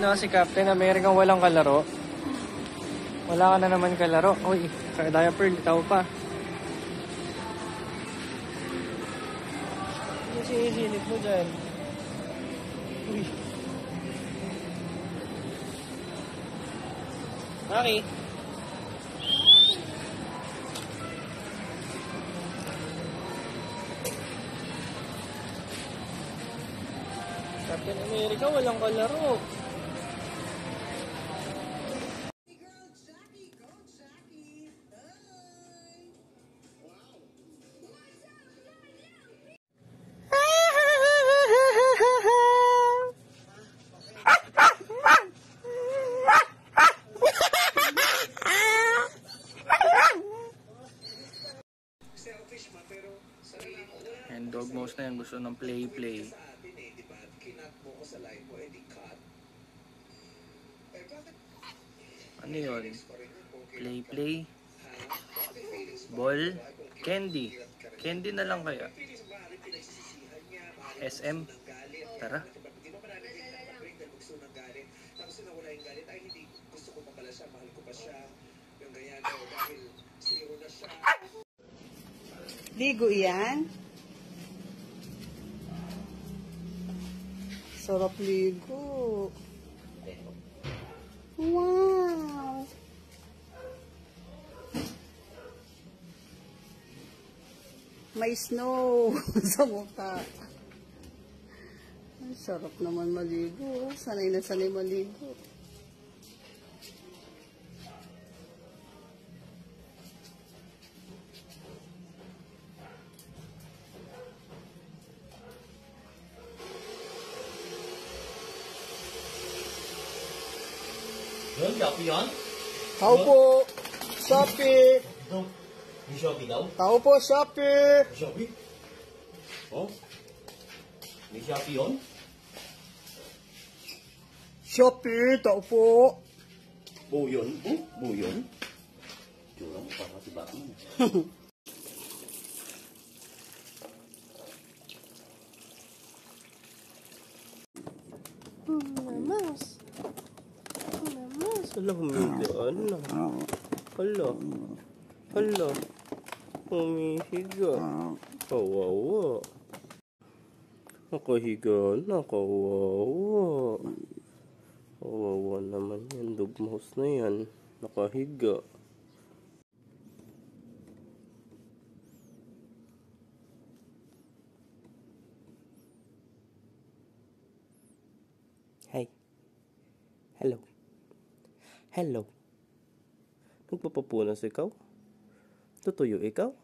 No, si Captain America walang kalaro. Wala ka na naman kalaro. Uy, sa diaper, litaw pa. Ano sinisilip mo dyan? Uy. Maki. Captain America walang kalaro. And dog mouse na yan, gusto ng play. Ano yun? Play. Ball. Candy. Candy na lang kaya. SM. Tara. Ligo yan. Sarap ligo. Wow. May snow sa mukha. Ay, sarap naman maligo. Sanay na sanay maligo. Yun, Shopee yun? Tao po, Shopee. May Shopee daw? Tao po, Shopee. May Shopee? Oh? May Shopee yun? Shopee, tao po. Oo yun? Oo yun? Tsura mo, parang si Batman. Mamas. Hala, humigaan na. Hala. Humihiga. Kawawa. Nakahiga na, kawawa. Kawawa naman yan, dog mouse na yan. Nakahiga. Hi. Hello. Nagpapapunas ikaw? Tutuyo ikaw?